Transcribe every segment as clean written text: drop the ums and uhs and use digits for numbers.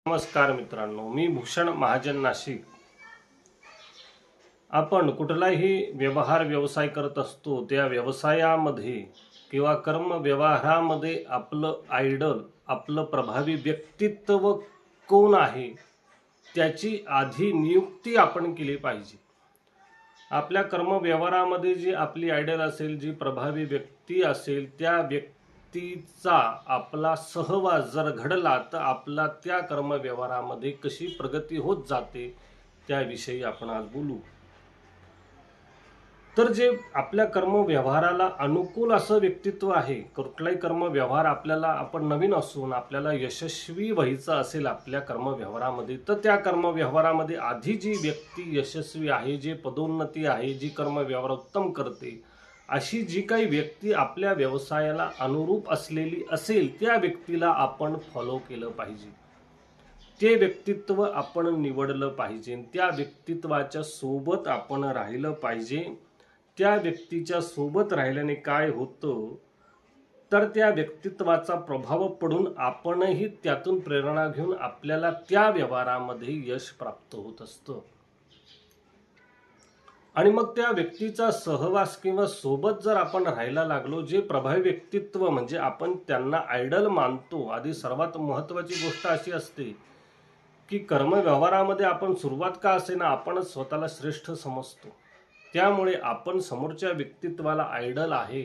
नमस्कार मित्रांनो, मी भूषण महाजन नाशिक। आपण कुठलाही व्यवसाय करत असतो, त्या व्यवसायामध्ये किंवा कर्म व्यवहारामध्ये आपलं आयडल, आपलं प्रभावी व्यक्तित्व कोण आहे त्याची आधी नियुक्ती आपण केली पाहिजे। आपल्या कर्म व्यवहारामध्ये जी आपली आयडल असेल, जी प्रभावी व्यक्ती असेल, त्या व्यक्तीचा आपला सहवास जर घडला तर आपला त्या कर्म व्यवहारामध्ये कशी प्रगती होत जाते त्याविषयी आपण आज बोलू। तर जे आपल्या कर्म व्यवहाराला अनुकूल असं व्यक्तित्व आहे, कुठलाही कर्म व्यवहार आपल्याला, आपण नवीन असून आपल्याला यशस्वी व्हायचं असेल आपल्या कर्म व्यवहारामध्ये, तर त्या कर्म व्यवहारामध्ये आधी जी व्यक्ती यशस्वी आहे, जे पदोन्नती आहे, जी कर्म व्यवहार उत्तम करते, अशी जी काही व्यक्ती आपल्या व्यवसायाला अनुरूप असलेली असेल त्या व्यक्तीला आपण फॉलो केलं पाहिजे, ते व्यक्तित्व आपण निवडलं पाहिजे, त्या व्यक्तित्वाच्या सोबत आपण राहिलं पाहिजे। त्या व्यक्तीच्या सोबत राहिल्याने काय होतं, तर त्या व्यक्तित्वाचा प्रभाव पडून आपणही त्यातून प्रेरणा घेऊन आपल्याला त्या व्यवहारामध्ये यश प्राप्त होत असतं। आणि मग त्या व्यक्तीचा सहवास किंवा सोबत जर आपण राहायला लागलो, जे प्रभावी व्यक्तित्व म्हणजे आपण त्यांना आयडल मानतो। आधी सर्वात महत्त्वाची गोष्ट अशी असते की कर्म व्यवहारामध्ये आपण सुरुवात का असेना आपणच स्वतःला श्रेष्ठ समजतो, त्यामुळे आपण समोरच्या व्यक्तित्वाला आयडल आहे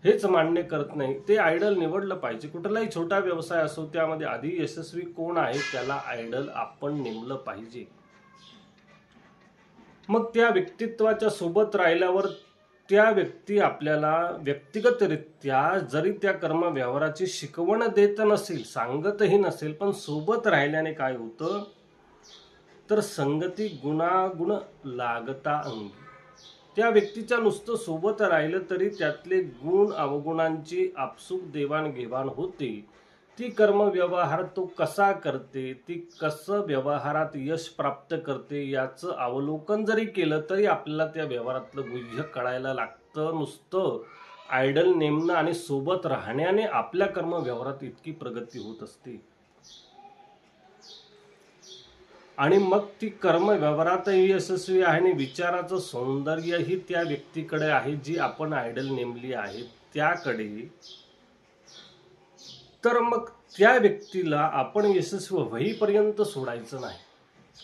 हेच मान्य करत नाही, ते आयडल निवडलं पाहिजे। कुठलाही छोटा व्यवसाय असो, त्यामध्ये आधी यशस्वी कोण आहे त्याला आयडल आपण नेमलं पाहिजे। मग त्या व्यक्तित्वाच्या सोबत राहिल्यावर त्या व्यक्ती आपल्याला व्यक्तिगतरित्या जरी त्या कर्म व्यवहाराची शिकवण देत नसेल, सांगतही नसेल, पण सोबत राहिल्याने काय होतं, तर संगती गुणागुण लागता अंगी। त्या व्यक्तीच्या नुसतं सोबत राहिलं तरी त्यातले गुण अवगुणांची आपसूक देवाणघेवाण होते। ती कर्म व्यवहार तो कसा करते, ती कसं व्यवहारात यश प्राप्त करते याचं अवलोकन जरी केलं तरी आपल्याला त्या व्यवहारातलं गुह्य कळायला लागतं। नुसतं आयडल नेमणं आणि सोबत राहण्याने आपल्या कर्म व्यवहारात इतकी प्रगती होत असते, आणि मग ती कर्म व्यवहारातही यशस्वी आहे आणि विचाराचं सौंदर्यही त्या व्यक्तीकडे आहे जी आपण आयडल नेमली आहे त्याकडे। तर मग त्या व्यक्तीला आपण यशस्वी होईपर्यंत सोडायचं नाही।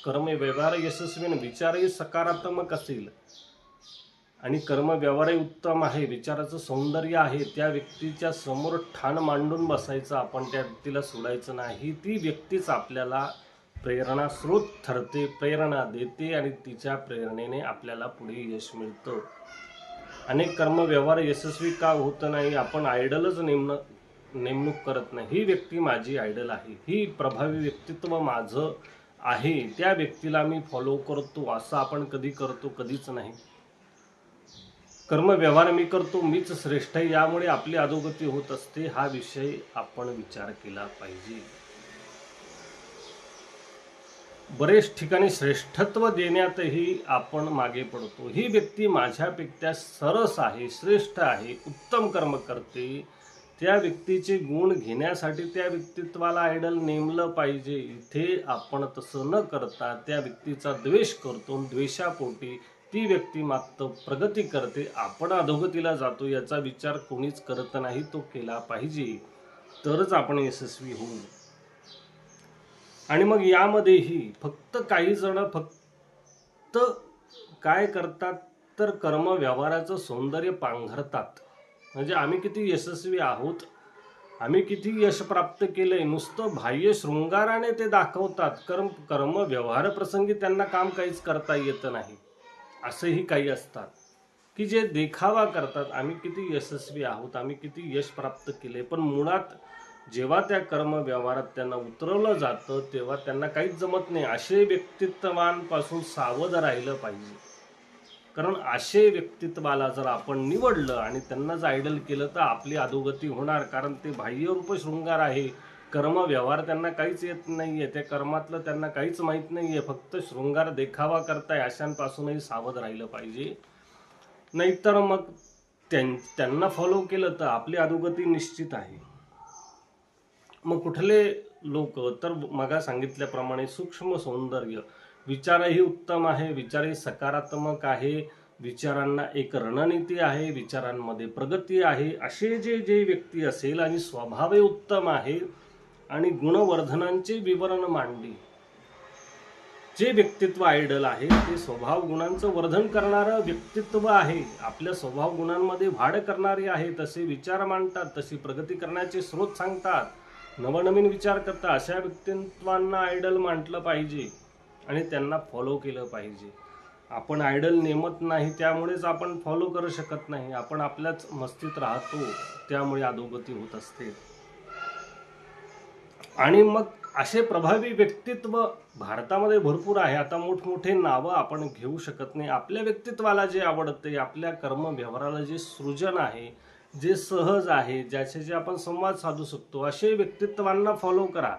कर्म व्यवहार यशस्वी आणि विचारही सकारात्मक असेल आणि कर्म व्यवहारही उत्तम आहे, विचाराचं सौंदर्य आहे, त्या व्यक्तीच्या समोर ठाण मांडून बसायचं, आपण त्या व्यक्तीला सोडायचं नाही। ती व्यक्तीच आपल्याला प्रेरणा स्रोत ठरते, प्रेरणा देते आणि तिच्या प्रेरणेने आपल्याला पुढे यश मिळतं। अनेक कर्म व्यवहार यशस्वी का होत नाही, आपण आयडलच नेमणूक करत नाही। ही व्यक्ती माझी आयडल आहे, ही प्रभावी व्यक्तित्व माझं आहे, त्या व्यक्तीला मी फॉलो करतो, असं आपण कधी करतो? कधीच नाही। कर्म व्यवहार मी करतो, मीच श्रेष्ठ आहे, यामुळे आपली अधोगती होत असते, हा विषय आपण विचार केला पाहिजे। बरेच ठिकाणी श्रेष्ठत्व देण्यातही आपण मागे पडतो। ही व्यक्ती माझ्यापेक्षा सरस आहे, श्रेष्ठ आहे, उत्तम कर्म करते, त्या व्यक्तीचे गुण घेण्यासाठी त्या व्यक्तित्वाला आयडल नेमलं पाहिजे। इथे आपण तसं न करता त्या व्यक्तीचा द्वेष करतो, द्वेषापोटी ती व्यक्ती मात्र प्रगती करते, आपण अधोगतीला जातो, याचा विचार कोणीच करत नाही। तो केला पाहिजे, तरच आपण यशस्वी होऊ। आणि मग यामध्येही फक्त काही जण फक्त काय करतात, तर कर्म व्यवहाराचं सौंदर्य पांघरतात, म्हणजे आम्ही किती यशस्वी आहोत, आम्ही किती यश प्राप्त केलंय, नुसतं बाह्य शृंगाराने ते दाखवतात। कर्म व्यवहार प्रसंगी त्यांना काम काहीच करता येत नाही। असेही काही असतात की जे देखावा करतात, आम्ही किती यशस्वी आहोत, आम्ही किती यश प्राप्त केले, पण मुळात जेव्हा त्या कर्म व्यवहारात त्यांना उतरवलं जातं तेव्हा त्यांना काहीच जमत नाही। असे व्यक्तित्वांपासून सावध राहिलं पाहिजे, कारण असे व्यक्तित्वाला जर आपण निवडलं आणि त्यांना जर आयडल केलं तर आपली अधोगती होणार, कारण ते बाह्यरूप शृंगार आहे, कर्म व्यवहार त्यांना काहीच येत नाहीये, त्या कर्मातलं त्यांना काहीच माहीत नाहीये, फक्त शृंगार देखावा करताय। अशांपासूनही सावध राहिलं पाहिजे, नाहीतर मग त्यांना फॉलो केलं तर आपली अधोगती निश्चित आहे। मग कुठले लोक तर मगा सांगितल्याप्रमाणे सूक्ष्म सौंदर्य, विचारही उत्तम आहे, विचारही सकारात्मक आहे, विचारांना एक रणनीती आहे, विचारांमध्ये प्रगती आहे, असे जे जे व्यक्ती असेल आणि स्वभावही उत्तम आहे आणि गुणवर्धनांचे विवरण मांडली, जे व्यक्तित्व आयडल आहे ते स्वभाव गुणांचं वर्धन करणारं व्यक्तित्व आहे, आपल्या स्वभाव गुणांमध्ये वाढ करणारे आहे, तसे विचार मांडतात, तशी प्रगती करण्याचे स्रोत सांगतात, नवनवीन विचार करतात, अशा व्यक्तित्वांना आयडल म्हटलं पाहिजे आणि त्यांना फॉलो केलं पाहिजे. आपण आयडल नेमत नाही, त्यामुळेच आपण फॉलो करू शकत नाही. आपण आपल्याच मस्तीत राहतो, त्यामुळे अधोगती होत असते. आणि मग असे प्रभावी व्यक्तित्व भारतामध्ये भरपूर आहे. आता मोठमोठे नावं आपण घेऊ शकत नाही. आपल्या व्यक्तित्वाला जे आवडते, आपल्या कर्म व्यवहाराला जे सृजन आहे, जे सहज आहे, ज्याच्याशी आपण संवाद साधू शकतो, असे व्यक्तित्वांना फॉलो करा,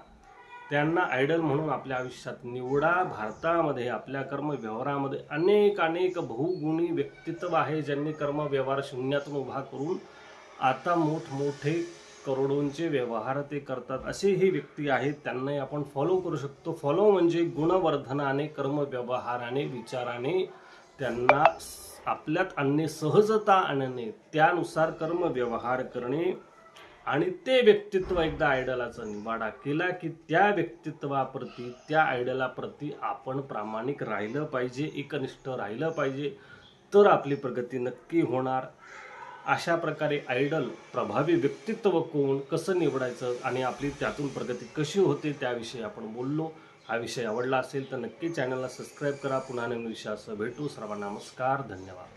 त्यांना आयडल म्हणून आपल्या आयुष्यात निवडा. भारतामध्ये आपल्या कर्म व्यवहारामध्ये अनेक अनेक बहुगुणी व्यक्तित्व आहे, ज्यांनी कर्म व्यवहार शून्यातून उभा करून आता मोठमोठे करोडोंचे व्यवहार ते करतात. असे ही व्यक्ती आहेत, त्यांनाही आपण फॉलो करू शकतो. फॉलो म्हणजे गुणवर्धनाने, कर्म व्यवहाराने, विचाराने त्यांना आपल्यात आणणे, सहजता आणणे, त्यानुसार कर्म व्यवहार करणे आणि ते व्यक्तित्व एकदा आयडलाचा निवाडा केला की त्या व्यक्तित्वाप्रती, त्या आयडलाप्रती आपण प्रामाणिक राहिलं पाहिजे, एकनिष्ठ राहिलं पाहिजे, तर आपली प्रगती नक्की होणार. अशा प्रकारे आयडल, प्रभावी व्यक्तित्व कोण, कसं निवडायचं आणि आपली त्यातून प्रगती कशी होते, त्याविषयी आपण बोललो. हा विषय आवडला असेल तर नक्की चॅनलला सबस्क्राईब करा. पुन्हा नवीन विषयासह भेटू. सर्वांना नमस्कार, धन्यवाद.